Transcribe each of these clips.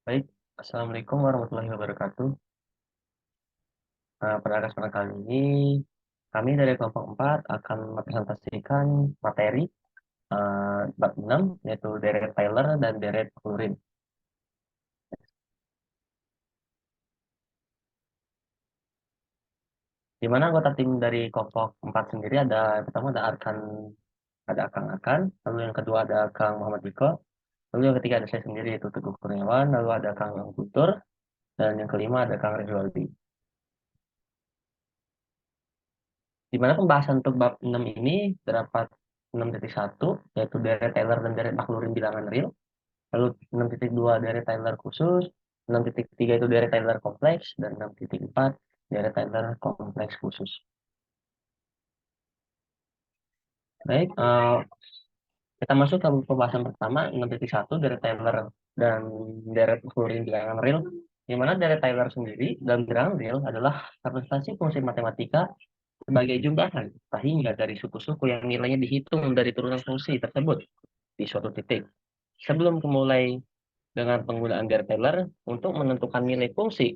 Baik, Assalamualaikum warahmatullahi wabarakatuh. Pada kesempatan kali ini, kami dari kelompok 4 akan mempresentasikan materi bab 6, yaitu deret Taylor dan deret Maclaurin. Di mana anggota tim dari kelompok 4 sendiri ada, pertama ada Kang Akan, lalu yang kedua ada Kang Muhammad Diko, lalu yang ketiga ada saya sendiri, yaitu Teguh Kurniawan, lalu ada Kang Yang Tutur, dan yang kelima ada Kang Rizwaldi. Di mana pembahasan untuk bab 6 ini terdapat 6.1, yaitu deret Taylor dan deret Maclaurin bilangan real. Lalu 6.2 deret Taylor khusus, 6.3 itu deret Taylor kompleks, dan 6.4 deret Taylor kompleks khusus. Baik, kita masuk ke pembahasan pertama, 6.1 deret Taylor dan deret Maclaurin bilangan real. Di mana deret Taylor sendiri dan bilangan real adalah representasi fungsi matematika sebagai jumlahan, sehingga dari suku-suku yang nilainya dihitung dari turunan fungsi tersebut di suatu titik. Sebelum memulai dengan penggunaan deret Taylor untuk menentukan nilai fungsi,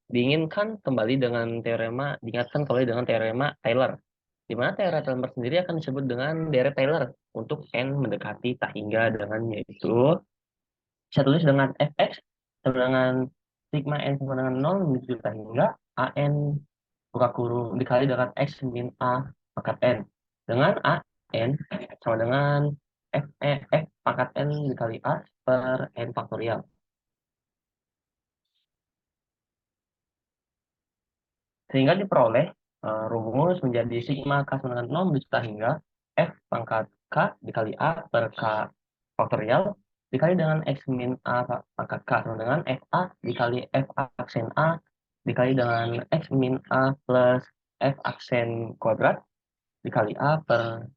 diinginkan kembali dengan diingatkan kembali dengan teorema Taylor, di mana teorema Taylor sendiri akan disebut dengan deret Taylor untuk n mendekati tak hingga dengan yaitu bisa tulis dengan fx sama dengan sigma n sama dengan 0 menuju tak hingga an buka kurung dikali dengan x min a pangkat n, dengan a n sama dengan f pangkat n dikali a per n faktorial, sehingga diperoleh rumus menjadi sigma k sama dengan 0 ditambah hingga f pangkat k dikali a per k faktorial dikali dengan x min a pangkat k sama dengan f a dikali f aksen a dikali dengan x min a plus f aksen kuadrat dikali a per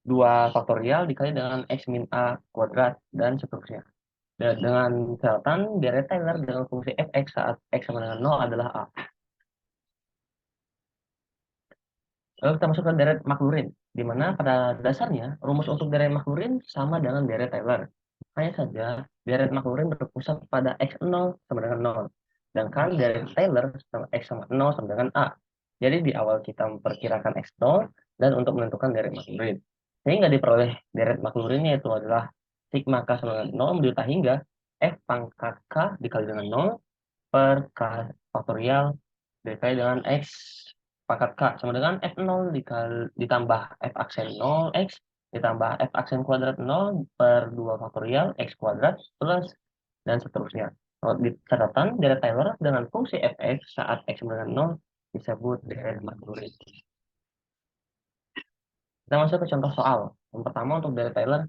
2 faktorial dikali dengan x min a kuadrat dan seterusnya. Dan dengan catatan deret Taylor dengan fungsi fx saat x sama dengan 0 adalah a. Lalu kita masuk ke deret Maclaurin, di mana pada dasarnya rumus untuk deret Maclaurin sama dengan deret Taylor. Hanya saja deret Maclaurin berpusat pada x0 sama dengan 0. Sedangkan deret Taylor sama x sama 0 sama dengan a. Jadi di awal kita memperkirakan x0 dan untuk menentukan deret Maclaurin. Sehingga diperoleh deret Maclaurin yaitu adalah sigma k sama dengan 0 ditambah hingga f pangkat k dikali dengan 0 per k faktorial dikali dengan x pangkat k sama dengan f0 ditambah f aksen 0x ditambah f aksen kuadrat 0 per 2 faktorial x kuadrat plus dan seterusnya. Kalau di catatan deret Taylor dengan fungsi fx saat x sama dengan 0 disebut deret Maclaurin. Kita masuk ke contoh soal. Yang pertama untuk deret Taylor.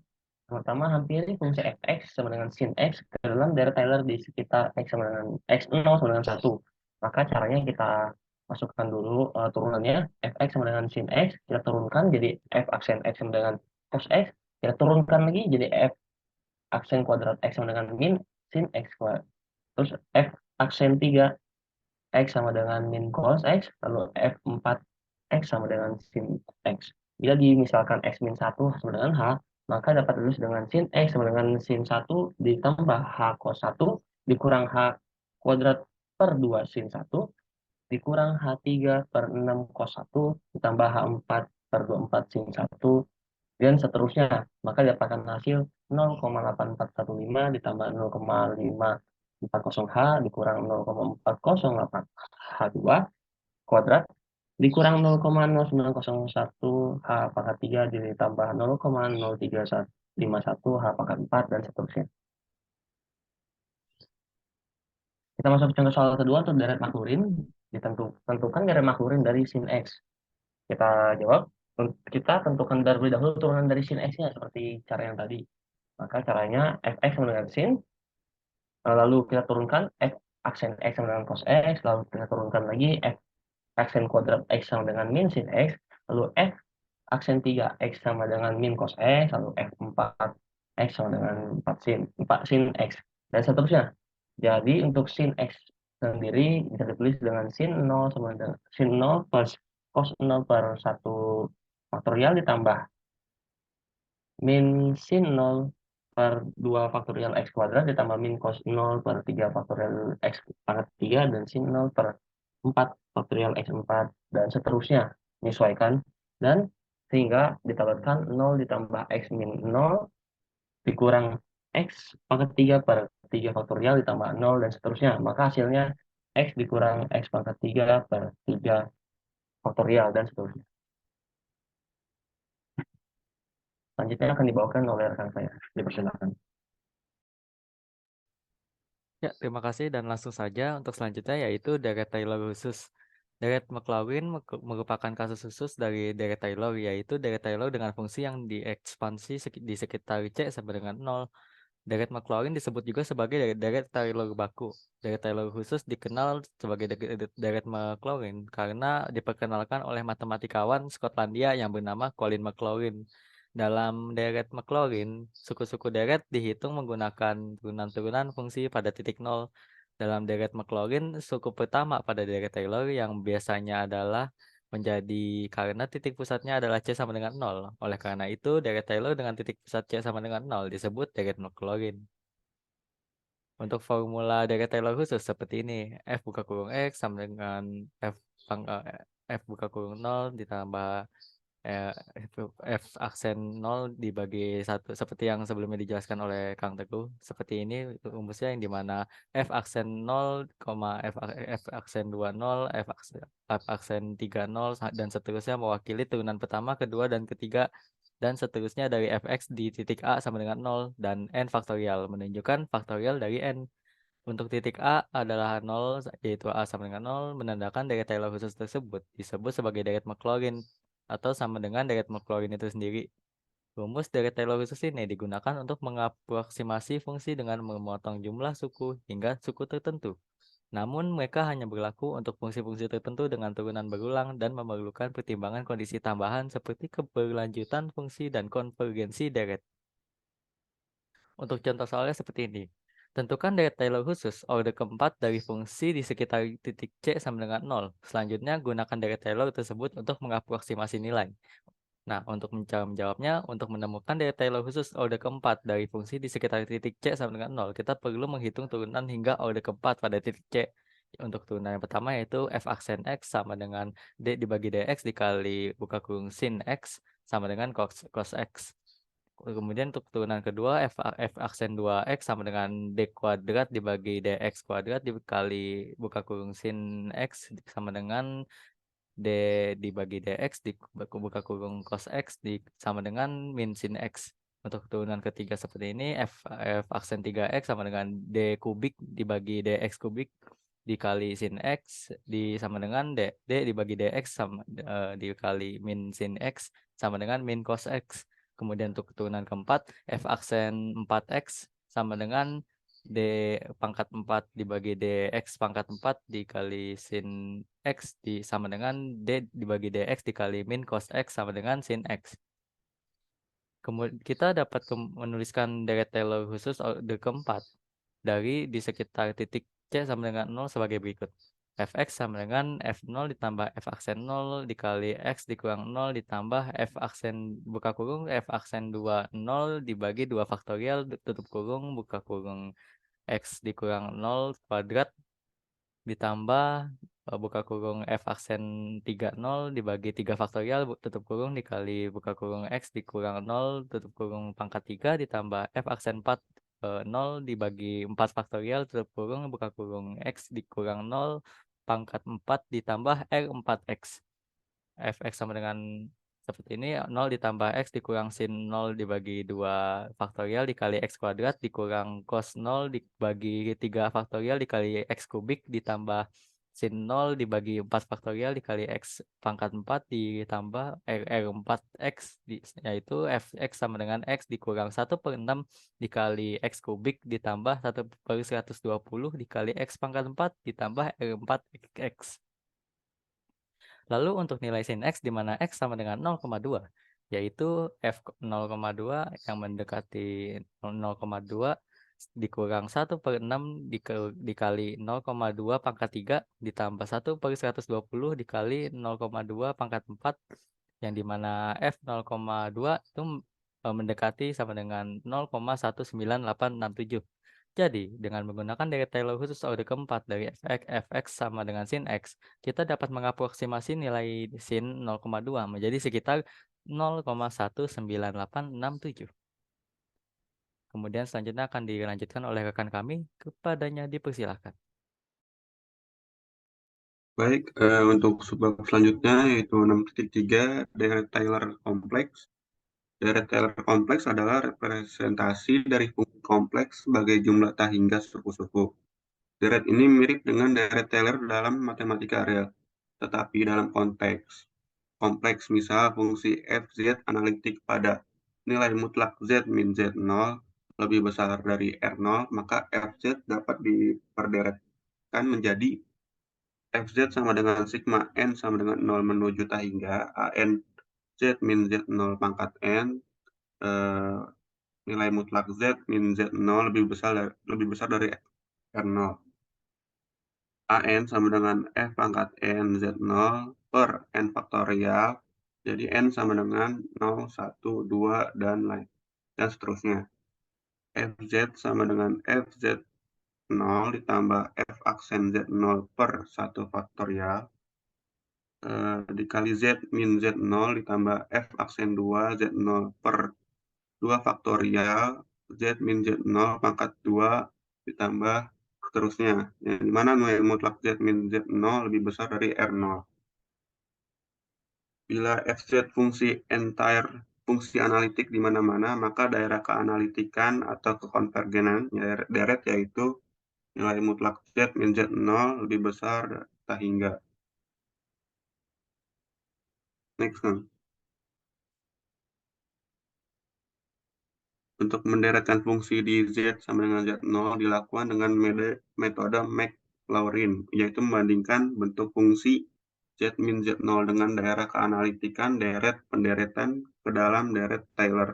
Yang pertama, hampiri fungsi fx sama dengan sin x ke dalam deret Taylor di sekitar x sama dengan x0 sama dengan 1. Maka caranya kita masukkan dulu turunannya fx sama dengan sin x, kita turunkan jadi f aksen x sama dengan cos x, kita turunkan lagi jadi f aksen kuadrat x sama dengan min sin x kuadrat. Terus f aksen 3 x sama dengan min cos x, lalu f4 x sama dengan sin x. Bila dimisalkan x min 1 sama dengan h, maka dapat ditulis dengan sin x sama dengan sin 1 ditambah h cos 1 dikurang h kuadrat per 2 sin 1 dikurang h3 per 6 cos 1 ditambah h4 per 24 sin 1 dan seterusnya. Maka dapatkan hasil 0,8415 ditambah 0,540h dikurang 0,4008 h2 kuadrat dikurang 0,0901 h pangkat 3 ditambah 0,0351 h pangkat 4 dan seterusnya. Kita masuk ke contoh soal kedua untuk deret Maclaurin. Tentukan deret Maclaurin dari sin x. Kita jawab, kita tentukan terlebih dahulu turunan dari sin x-nya seperti cara yang tadi. Maka caranya fx sama dengan sin, lalu kita turunkan f aksen x sama dengan cos x, lalu kita turunkan lagi f aksen kuadrat x sama dengan min sin x, lalu f aksen 3 x sama dengan min cos x, lalu f4 x sama dengan 4 sin x, dan seterusnya. Jadi untuk sin x sendiri bisa ditulis dengan sin 0 sama dengan sin 0 plus cos 0 per 1 faktorial ditambah min sin 0 per 2 faktorial X kuadrat ditambah min cos 0 per 3 faktorial X pangkat 3 dan sin 0 per 4 faktorial X4 dan seterusnya menyesuaikan, dan sehingga didapatkan 0 ditambah X min 0 dikurang X pangkat 3 per 3 faktorial ditambah 0 dan seterusnya. Maka hasilnya X dikurang X pangkat 3 per 3 faktorial dan seterusnya. Selanjutnya akan dibawakan oleh rekan saya. Dipersilakan. Ya, terima kasih dan langsung saja untuk selanjutnya yaitu deret Taylor khusus. Deret Maclaurin merupakan kasus khusus dari deret Taylor, yaitu deret Taylor dengan fungsi yang diekspansi di sekitar C sama dengan 0. Deret Maclaurin disebut juga sebagai deret Taylor baku. Deret Taylor khusus dikenal sebagai deret Maclaurin karena diperkenalkan oleh matematikawan Skotlandia yang bernama Colin Maclaurin. Dalam deret Maclaurin, suku-suku deret dihitung menggunakan turunan-turunan fungsi pada titik nol. Dalam deret Maclaurin, suku pertama pada deret Taylor yang biasanya adalah menjadi karena titik pusatnya adalah C sama dengan 0. Oleh karena itu, deret Taylor dengan titik pusat C sama dengan 0 disebut deret Maclaurin. Untuk formula deret Taylor khusus seperti ini, F buka kurung X sama dengan F buka kurung 0 ditambah eh, F aksen 0 dibagi 1 seperti yang sebelumnya dijelaskan oleh Kang Teguh. Seperti ini rumusnya yang dimana F aksen 0, F aksen 2 0, F aksen 3 0 dan seterusnya mewakili turunan pertama, kedua, dan ketiga dan seterusnya dari fx di titik A sama dengan 0 dan n faktorial menunjukkan faktorial dari n. Untuk titik A adalah 0 yaitu A sama dengan 0 menandakan deret Taylor khusus tersebut disebut sebagai deret Maclaurin atau sama dengan deret Maclaurin itu sendiri. Rumus deret Taylor khusus ini digunakan untuk mengaproksimasi fungsi dengan memotong jumlah suku hingga suku tertentu. Namun mereka hanya berlaku untuk fungsi-fungsi tertentu dengan turunan berulang dan memerlukan pertimbangan kondisi tambahan seperti keberlanjutan fungsi dan konvergensi deret. Untuk contoh soalnya seperti ini. Tentukan deret Taylor khusus order keempat dari fungsi di sekitar titik C sama dengan 0. Selanjutnya gunakan deret Taylor tersebut untuk mengaproksimasi nilai. Nah, untuk menjawabnya, untuk menemukan deret Taylor khusus order keempat dari fungsi di sekitar titik C sama dengan 0, kita perlu menghitung turunan hingga order keempat pada titik C. Untuk turunan yang pertama yaitu F aksen X sama dengan D dibagi DX dikali buka kurung sin X sama dengan cos X. Kemudian untuk turunan kedua F aksen 2x sama dengan D kuadrat dibagi DX kuadrat dikali buka kurung sin X sama dengan D dibagi DX buka kurung cos X sama dengan min sin X. Untuk turunan ketiga seperti ini F aksen 3x sama dengan D kubik dibagi DX kubik dikali sin X sama dengan D dibagi DX sama dikali min sin X sama dengan min cos X. Kemudian untuk keturunan keempat, F aksen 4X sama dengan D pangkat 4 dibagi DX pangkat 4 dikali sin X sama dengan D dibagi DX dikali min cos X sama dengan sin X. Kemudian kita dapat menuliskan deret Taylor khusus order keempat dari di sekitar titik C sama dengan 0 sebagai berikut. Fx sama dengan F0 ditambah F aksen 0 dikali X dikurang 0 ditambah F aksen buka kurung F aksen 2 0 dibagi 2 faktorial tutup kurung buka kurung X dikurang 0 kuadrat ditambah buka kurung F aksen 3 0 dibagi 3 faktorial tutup kurung dikali buka kurung X dikurang 0 tutup kurung pangkat 3 ditambah F aksen 4 0 dibagi 4 faktorial tutup kurung buka kurung X dikurang 0 pangkat 4 ditambah R4X. Fx sama dengan seperti ini 0 ditambah X dikurang sin 0 dibagi 2 faktorial dikali X kuadrat dikurang cos 0 dibagi 3 faktorial dikali X kubik ditambah sin 0 dibagi 4 faktorial dikali X pangkat 4 ditambah R4X yaitu Fx sama dengan X dikurang 1/6 dikali X kubik ditambah 1/120 dikali X pangkat 4 ditambah R4X. Lalu untuk nilai sin X di mana X sama dengan 0,2, yaitu F 0,2 yang mendekati 0,2 dikurang 1/6 dikali 0,2 pangkat 3 ditambah 1/120 dikali 0,2 pangkat 4 yang dimana F 0,2 itu mendekati sama dengan 0,1987. Jadi, dengan menggunakan deret Taylor khusus order keempat dari fx sama dengan sin x, kita dapat mengaproksimasi nilai sin 0,2 menjadi sekitar 0,19867. Kemudian selanjutnya akan dilanjutkan oleh rekan kami, kepadanya dipersilahkan. Baik, untuk subbab selanjutnya yaitu 6.3 deret Taylor kompleks. Deret Taylor kompleks adalah representasi dari fungsi kompleks sebagai jumlah tak hingga suku-suku. Deret ini mirip dengan deret Taylor dalam matematika real, tetapi dalam konteks kompleks, misal fungsi fz analitik pada nilai mutlak z min z0 lebih besar dari R0, maka fz dapat diperderetkan menjadi fz sama dengan sigma n sama dengan 0 menuju tak hingga an z min z0 pangkat n, nilai mutlak z min z0 lebih besar dari R0. An sama dengan f pangkat n z0 per n faktorial, jadi n sama dengan 0, 1, 2, dan lain, dan seterusnya. Fz sama dengan fz0 ditambah f aksen z0 per 1 faktorial, dikali z min z0 ditambah f aksen 2 z0 per 2 faktorial, z min z0 pangkat 2 ditambah seterusnya, yang dimana nilai mutlak z min z0 lebih besar dari R0. Bila fz fungsi entire fungsi analitik di mana-mana, maka daerah keanalitikan atau kekonvergenan deret yaitu nilai mutlak z min z0 lebih besar tak hingga. Next kan. Untuk menderetkan fungsi di z sama dengan z0 dilakukan dengan metode Maclaurin, yaitu membandingkan bentuk fungsi z min z0 dengan daerah keanalitikan deret penderetan ke dalam deret Taylor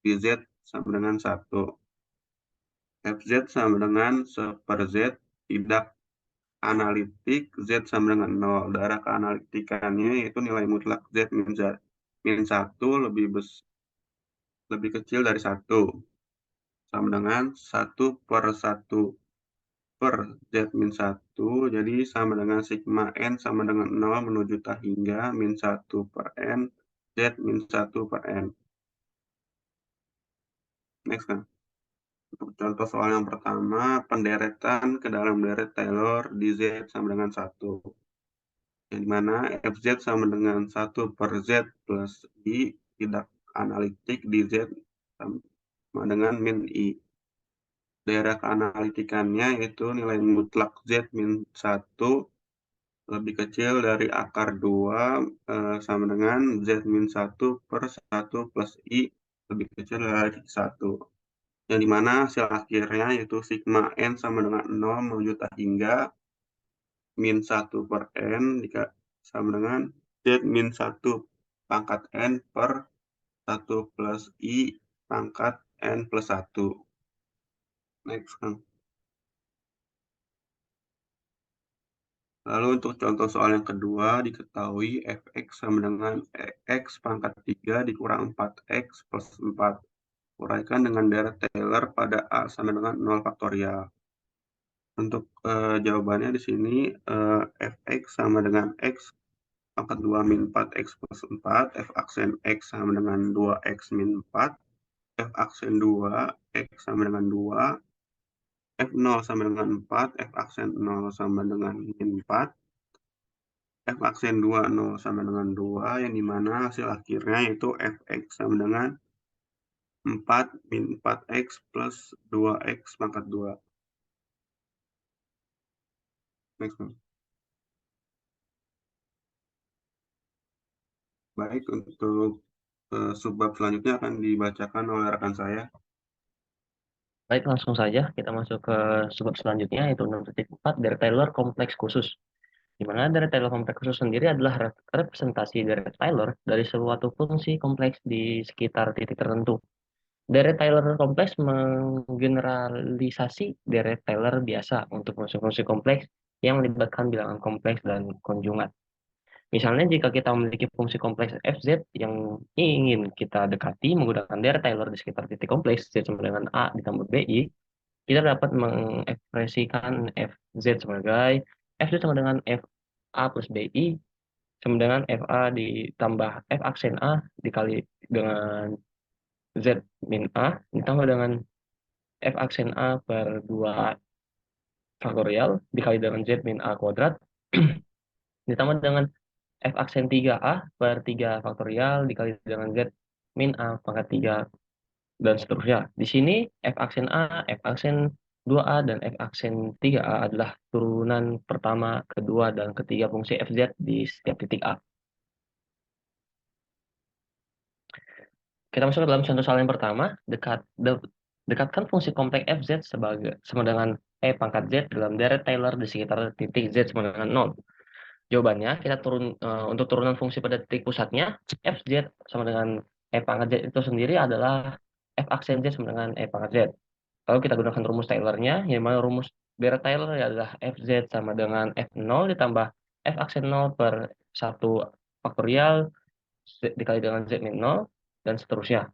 di z sama dengan 1. Fz sama dengan 1/z tidak analitik z sama dengan 0. Daerah keanalitikannya yaitu nilai mutlak z min 1 lebih kecil dari 1, sama dengan 1/1 per z min 1, jadi sama dengan sigma n sama dengan 0 menuju tak hingga min 1 per n z min 1 per n. Next kan. Untuk contoh soal yang pertama, penderetan ke dalam deret Taylor di z sama dengan 1. Yang dimana fz sama dengan 1/z plus i tidak analitik di z sama dengan min i. Daerah keanalitikannya yaitu nilai mutlak z min 1 lebih kecil dari akar 2 sama dengan z min 1 per 1 plus i lebih kecil dari 1. Yang dimana hasil akhirnya yaitu sigma n sama dengan 0 menuju tak hingga min 1 per n sama dengan z min 1 pangkat n per 1 plus i pangkat n plus 1. Next kan. Lalu untuk contoh soal yang kedua, diketahui fx sama dengan x pangkat 3 dikurang 4x plus 4. Uraikan dengan deret Taylor pada a sama dengan 0 faktorial. Untuk jawabannya di sini fx sama dengan x pangkat 2 min 4x plus 4, f aksen x sama dengan 2x min 4, f aksen 2, x sama dengan 2, f0 sama dengan 4, f aksen 0 sama dengan min 4, f aksen 2, 0 sama dengan 2, yang dimana hasil akhirnya yaitu fx sama dengan 4 min 4x plus 2x pangkat 2. Next. Baik, untuk subbab selanjutnya akan dibacakan oleh rekan saya. Baik, langsung saja kita masuk ke subbab selanjutnya, yaitu 6.4 deret Taylor kompleks khusus. Di mana deret Taylor kompleks khusus sendiri adalah representasi deret Taylor dari suatu fungsi kompleks di sekitar titik tertentu. Deret Taylor kompleks menggeneralisasi deret Taylor biasa untuk fungsi-fungsi kompleks yang melibatkan bilangan kompleks dan konjugat. Misalnya jika kita memiliki fungsi kompleks fz yang ingin kita dekati menggunakan deret Taylor di sekitar titik kompleks z sama dengan a ditambah bi, kita dapat mengekspresikan fz sebagai fz sama dengan fa plus bi sama dengan fa ditambah f aksen a dikali dengan z min a ditambah dengan f aksen a per 2 faktorial dikali dengan z min a kuadrat ditambah dengan f aksen 3a per 3 faktorial dikali dengan z min a pangkat 3 dan seterusnya. Di sini f aksen a, f aksen 2a, dan f aksen 3a adalah turunan pertama, kedua, dan ketiga fungsi fz di setiap titik a. Kita masuk ke dalam contoh soal yang pertama, dekatkan fungsi kompleks fz sama dengan e pangkat z dalam deret Taylor di sekitar titik z sama dengan 0. Jawabannya kita untuk turunan fungsi pada titik pusatnya fz sama dengan e pangkat z itu sendiri adalah f aksen z sama dengan e pangkat z. Lalu kita gunakan rumus Taylor-nya, yang mana rumus deret Taylor adalah fz sama dengan f0 ditambah f aksen 0 per 1 faktorial dikali dengan z min 0 dan seterusnya.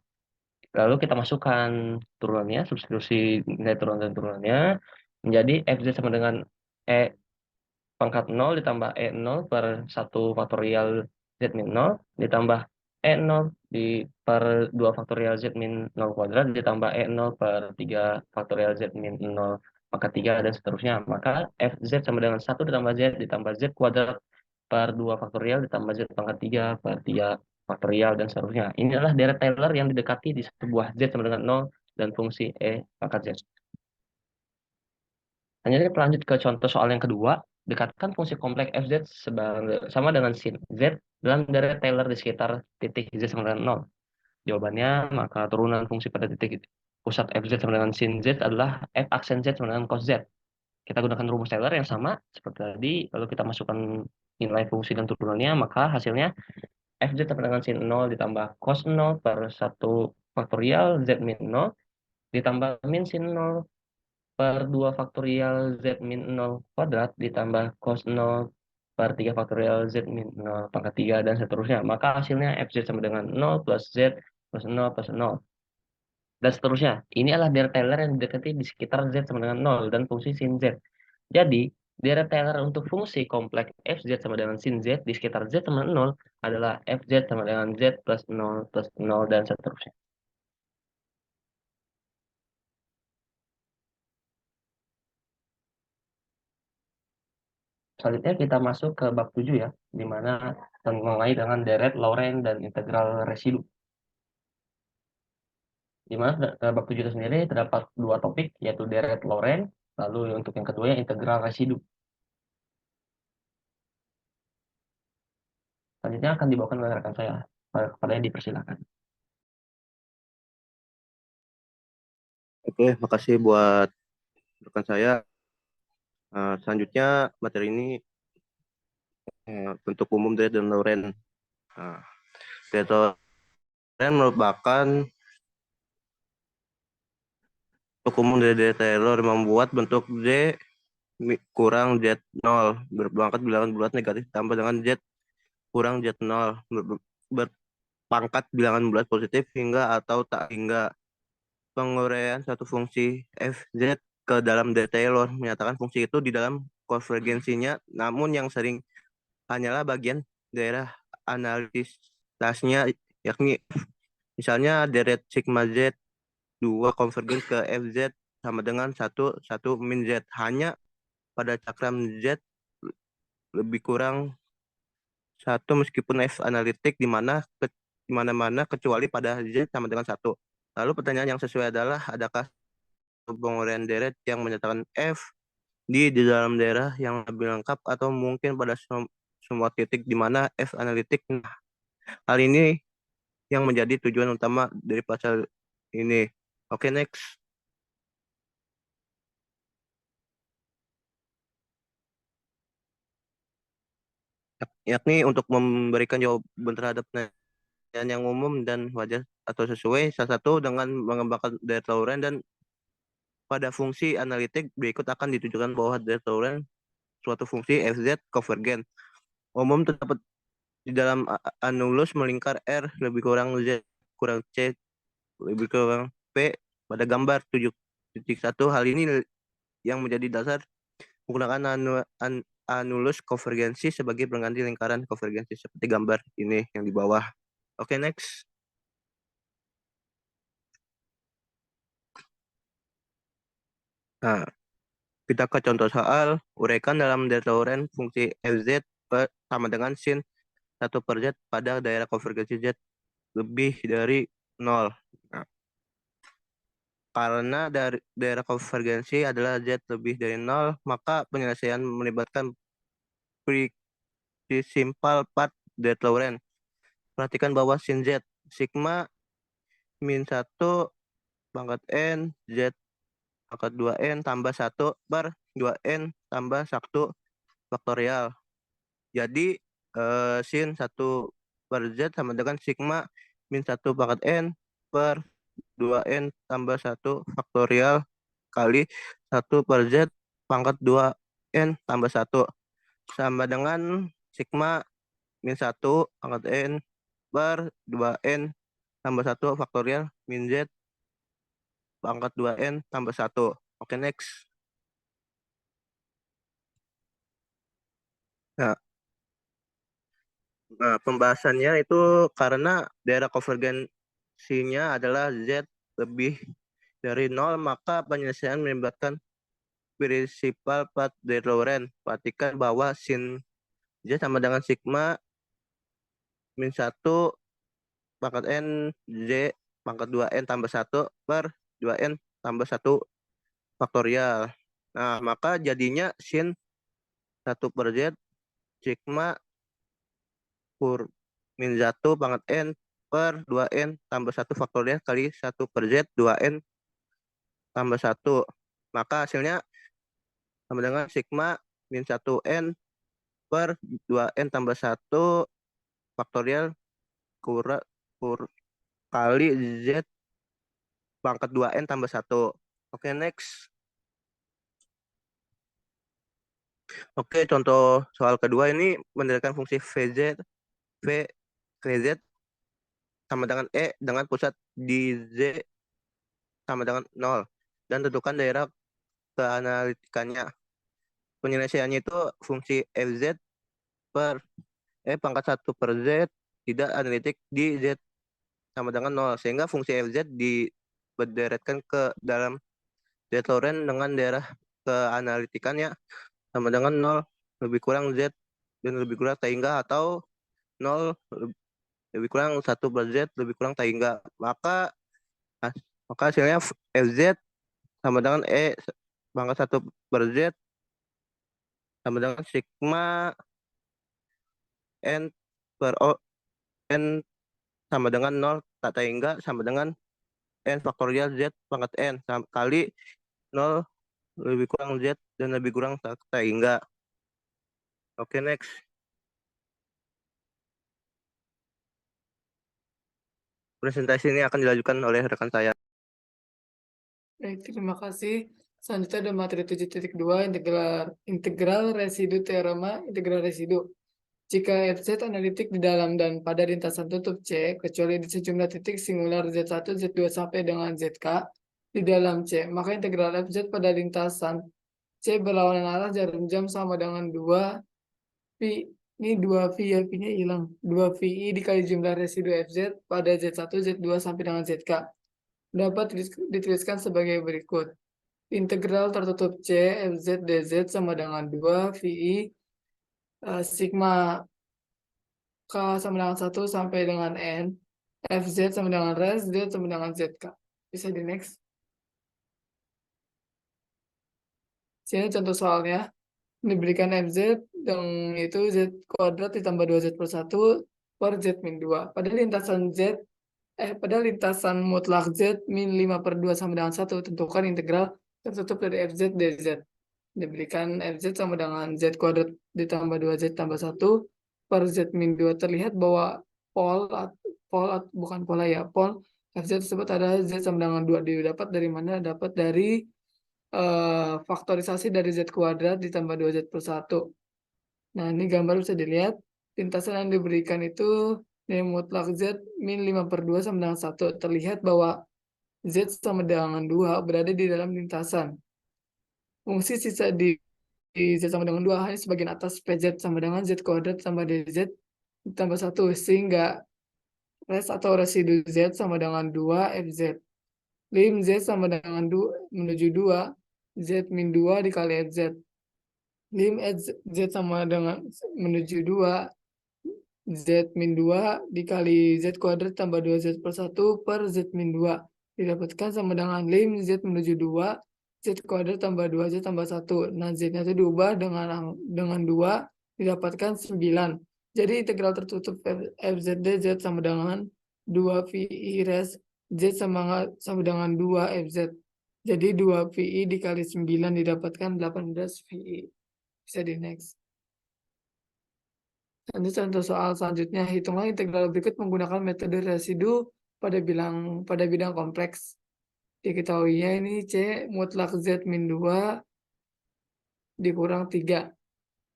Lalu kita masukkan turunannya, substitusi nilai turunan dan turunannya menjadi fz sama dengan e pangkat 0 ditambah E0 per 1 faktorial Z min 0 ditambah E0 per 2 faktorial Z min 0 kuadrat ditambah E0 per 3 faktorial Z min 0 pangkat 3 dan seterusnya. Maka FZ sama dengan 1 ditambah Z ditambah Z kuadrat per 2 faktorial ditambah Z pangkat 3 per 3 faktorial dan seterusnya. Inilah deret Taylor yang didekati di sebuah Z sama dengan 0 dan fungsi E pangkat Z. Selanjutnya kita lanjut ke contoh soal yang kedua. Dekatkan fungsi kompleks fz sama dengan sin z dalam deret Taylor di sekitar titik z sama dengan 0. Jawabannya, maka turunan fungsi pada titik pusat fz sama dengan sin z adalah f aksen z sama dengan cos z. Kita gunakan rumus Taylor yang sama seperti tadi, lalu kita masukkan nilai fungsi dan turunannya, maka hasilnya fz sama dengan sin 0 ditambah cos 0 per 1 faktorial z min 0 ditambah min sin 0 per 2 faktorial Z min 0 kuadrat ditambah cos 0 per 3 faktorial Z min 0 pangkat 3 dan seterusnya. Maka hasilnya FZ sama dengan 0 plus Z plus 0 plus 0 dan seterusnya. Ini adalah deret Taylor yang didekati di sekitar Z sama dengan 0 dan fungsi sin Z. Jadi, deret Taylor untuk fungsi kompleks FZ sama dengan sin Z di sekitar Z sama dengan 0 adalah FZ sama dengan Z plus 0 dan seterusnya. Selanjutnya kita masuk ke bab 7 ya, di mana mengenai dengan deret Lorentz dan integral residu. Di mana bab 7 itu sendiri terdapat dua topik, yaitu deret Lorentz, lalu untuk yang kedua integral residu. Selanjutnya akan dibawakan oleh rekan saya, kepada yang dipersilakan. Oke, makasih buat rekan saya. Selanjutnya materi ini bentuk umum deret dan Lorentz. Deret Lorentz merupakan bentuk umum dari deret Taylor membuat bentuk Z kurang Z0 berpangkat bilangan bulat negatif tambah dengan Z kurang Z0 berpangkat bilangan bulat positif hingga atau tak hingga. Penguraian satu fungsi fz ke dalam deret Taylor menyatakan fungsi itu di dalam konvergensinya, namun yang sering hanyalah bagian daerah analistasnya, yakni misalnya deret sigma z 2 konvergen ke fz sama dengan 1 min z. Hanya pada cakram z lebih kurang 1 meskipun f analitik di mana-mana kecuali pada z sama dengan 1. Lalu pertanyaan yang sesuai adalah, adakah penguraian deret yang menyatakan F di dalam daerah yang lebih lengkap atau mungkin pada semua titik di mana F analitik? Nah, hal ini yang menjadi tujuan utama dari pasal ini. Oke, next. Yakni untuk memberikan jawaban terhadap pertanyaan yang umum dan wajar atau sesuai, salah satu dengan mengembangkan deret Lorentz, dan pada fungsi analitik berikut akan ditujukan bahwa deret Lorentz suatu fungsi fz konvergen umum terdapat di dalam anulus melingkar R lebih kurang Z kurang C lebih kurang P pada gambar 7.1. Hal ini yang menjadi dasar menggunakan anulus konvergensi sebagai pengganti lingkaran konvergensi seperti gambar ini yang di bawah. Oke, next. Nah, kita ke contoh soal. Uraikan dalam Lorentz fungsi fz sama dengan sin 1/z pada daerah konvergensi z lebih dari 0. Nah, karena dari daerah konvergensi adalah z lebih dari 0, maka penyelesaian melibatkan simple part z Lorentz. Perhatikan bahwa sin z sigma min 1 pangkat n z pangkat 2n tambah 1 per 2n tambah 1 faktorial. Jadi sin 1 per z sama dengan sigma min 1 pangkat n per 2n tambah 1 faktorial kali 1 per z pangkat 2n tambah 1 sama dengan sigma min 1 pangkat n per 2n tambah 1 faktorial min z pangkat 2n tambah 1. Oke, next. Nah, pembahasannya itu karena daerah konvergensinya adalah Z lebih dari 0, maka penyelesaian melibatkan prinsipal part dari Lorentz. Perhatikan bahwa sin Z sama dengan sigma min 1 pangkat N Z pangkat 2N tambah 1 per 2N tambah 1 faktorial. Nah, maka jadinya sin 1 per Z sigma min 1 pangkat N per 2N tambah 1 faktorial kali 1 per Z 2N tambah 1. Maka hasilnya sama dengan sigma min 1N per 2N tambah 1 faktorial kali Z pangkat 2N tambah 1. Oke, next. Oke, contoh soal kedua ini mendapatkan fungsi VZ sama dengan E dengan pusat di Z sama dengan 0 dan tentukan daerah keanalitikannya. Penyelesaiannya itu fungsi fz per pangkat 1 per z tidak analitik di z sama dengan 0 sehingga fungsi fz diberderetkan ke dalam z Lorentz dengan daerah keanalitikannya sama dengan 0 lebih kurang z dan lebih kurang t hingga atau 0 lebih kurang 1 per z lebih kurang t hingga. Maka hasilnya fz sama dengan pangkat 1 per z sama dengan sigma n per o n sama dengan 0 tak hingga sama dengan n faktorial z pangkat n kali 0 lebih kurang z dan lebih kurang tak hingga. Oke, next. Presentasi ini akan dilanjutkan oleh rekan saya. Baik, terima kasih. Selanjutnya ada materi 7.2 integral residu teorema integral residu. Jika FZ analitik di dalam dan pada lintasan tutup C, kecuali di sejumlah titik singular Z1, Z2 sampai dengan ZK di dalam C, maka integral FZ pada lintasan C berlawanan arah jarum jam sama dengan 2 Pi. Ini 2 V ya, Pi-nya hilang. 2 VI dikali jumlah residu FZ pada Z1, Z2 sampai dengan ZK. Dapat dituliskan sebagai berikut. Integral tertutup C FZ dz sama dengan 2 VI sigma K sama dengan 1 sampai dengan N, FZ sama dengan res, Z sama dengan ZK. Bisa di next. Sini contoh soalnya. Diberikan FZ yang itu Z kuadrat ditambah 2Z per 1 per Z min 2. Pada lintasan mutlak Z min 5 per 2 sama dengan 1, tentukan integral tertutup dari FZ dz. Diberikan FZ sama dengan Z kuadrat ditambah 2Z tambah 1 per Z min 2. Terlihat bahwa pol FZ tersebut ada Z sama dengan 2. Didapat dari mana? Dapat dari faktorisasi dari Z kuadrat ditambah 2Z per 1. Nah, ini gambar bisa dilihat. lintasan yang diberikan itu nilai mutlak Z min 5/2 sama dengan 1. Terlihat bahwa Z sama dengan 2 berada di dalam lintasan. Fungsi sisa di Z sama dengan 2 hanya sebagian atas PZ sama dengan Z kuadrat tambah DZ ditambah 1. Sehingga res atau residu Z sama dengan 2 FZ. Lim Z sama dengan 2 menuju 2 Z min 2 dikali FZ. Lim Z sama dengan menuju 2 Z min 2 dikali Z kuadrat tambah 2Z per 1 per Z min 2 didapatkan sama dengan lim Z menuju 2 Z kuadrat tambah 2Z tambah 1. Nah, Z-nya itu diubah dengan 2 didapatkan 9. Jadi integral tertutup FZD Z sama dengan 2 VI res Z sama dengan 2 FZ. Jadi 2 VI dikali 9 didapatkan 18 VI. Bisa di next. Lanjut contoh soal selanjutnya, hitunglah integral berikut menggunakan metode residu pada bidang kompleks. Diketahuinya ini C mutlak Z min 2 dikurang 3.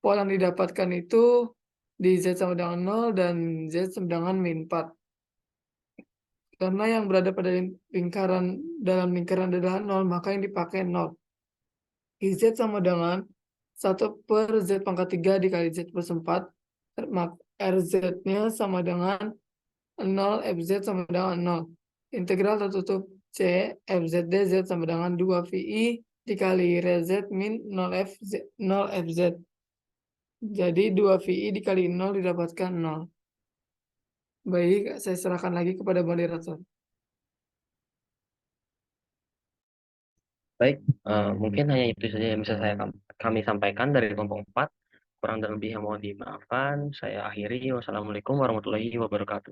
Pola yang didapatkan itu di Z sama dengan 0 dan Z sama dengan min 4. Karena yang berada pada dalam lingkaran adalah 0, maka yang dipakai 0. IZ sama dengan 1 per Z pangkat 3 dikali Z plus 4. RZ-nya sama dengan 0, FZ sama dengan 0. Integral tertutup C, FZD Z sama dengan 2 VI dikali RZ min 0 FZ. Jadi 2 VI dikali 0 didapatkan 0. Baik, saya serahkan lagi kepada moderator. Baik, mungkin hanya itu saja yang bisa kami sampaikan dari kelompok 4. Kurang dan lebihnya mohon dimaafkan. Saya akhiri. Wassalamualaikum warahmatullahi wabarakatuh.